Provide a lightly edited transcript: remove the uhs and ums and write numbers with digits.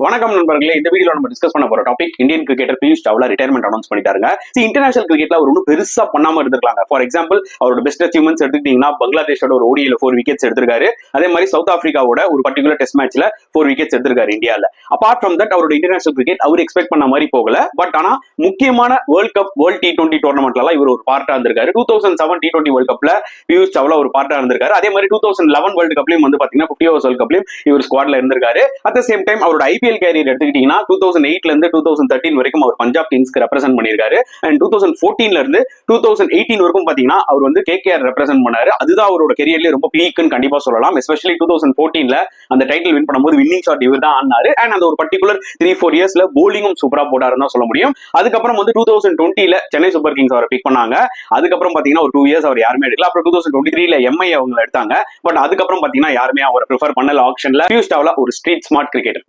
வணக்கம் நண்பர்களே, இந்த வீடியோல நம்ம டிஸ்கஸ் பண்ண போற topic Indian cricketer Piyush Chawla retirement announce பண்ணிட்டாருங்க. இன்டர்நேஷனல் கிரிக்கெட்ல அவர் ஒன்றும் பெருசா பண்ணாம இருந்திருக்காங்க. ஃபார் எக்ஸாம்பிள் அவரோட பெஸ்ட் அச்சீவ்மெண்ட்ஸ் எடுத்துக்கிட்டீங்கன்னா பங்களாதேஷோட ஒரு ஓடியில 4 விக்கெட்ஸ் எடுத்திருக்காரு. அதே மாதிரி சவுத் ஆப்பிரிக்காவோட ஒரு பர்டிகுலர் டெஸ்ட் மேட்ச்ல 4 விக்கெட்ஸ் எடுத்திருக்காரு இந்தியால. அபார்ட் ஃப்ரம் தட் அவரோட இன்டர்நேஷனல் கிரிக்கெட் அவர் எக்ஸ்பெக்ட் பண்ண மாதிரி போகல. பட் ஆனா முக்கியமான வேர்ல்ட் கப் வேர்ல்ட் T20 டோர்னமெண்ட்ல இவர் ஒரு பார்ட்டா இருந்திருக்காரு. 2007 T20 வேர்ல்ட் கப்ல பியூஷ் சாவ்லா ஒரு பார்ட்டா இருந்திருக்காரு. அதே மாதிரி 2011 வேர்ல்ட் கப்லயும் வந்து பாத்தீங்கன்னா 50 ஓவர்ஸ் வேர்ல்ட் கப்லயும் இவர் ஸ்குவாட்ல இருந்திருக்காரு. அட் த சேம் டைம் அவரோட ஐபிஎல் கேரியர் எடுத்துக்கிட்டீங்கன்னா 2008 இருந்து 2013 வரைக்கும் அவர் பஞ்சாப் கிங்ஸ்க்கு ரெப்ரசென்ட் பண்ணிருக்காரு. அண்ட் 2014 இருந்து 2018 வரைக்கும் பாத்தீங்கன்னா அவர் வந்து கேகேஆர் ரெப்ரசென்ட் பண்ணாரு. அதுதான் அவரோட கெரியர்லயே ரொம்ப பீக்னு கண்டிப்பா சொல்லலாம். எஸ்பெஷலி 2014ல அந்த டைட்டில் வின் பண்ணும்போது வின்னிங் ஷாட் இவர் தான் ஆனாரு. அண்ட் அந்த ஒரு பர்டிகுலர் 3-4 இயர்ஸ்ல போலிங்கும் சூப்பரா போட்டாருன்னு தான் சொல்ல முடியும். அதுக்கப்புறம் வந்து 2020ல சென்னை சூப்பர் கிங்ஸ் அவரை பிக் பண்ணாங்க. அதுக்கப்புறம் பாத்தீங்கன்னா ஒரு 2 இயர்ஸ் அவர் யாருமே எடுக்கல. அப்புறம் 2023ல எம்ஐ அவங்க எடுத்தாங்க. பட் அதுக்கப்புறம் பாத்தீங்கன்னா யாருமே அவரை ப்ரிஃபர் பண்ணல ஆக்ஷன்ல. பியூஷ் சாவ்லா ஒரு ஸ்ட்ரீட் ஸ்மார்ட் கிரிக்கெட்டர்.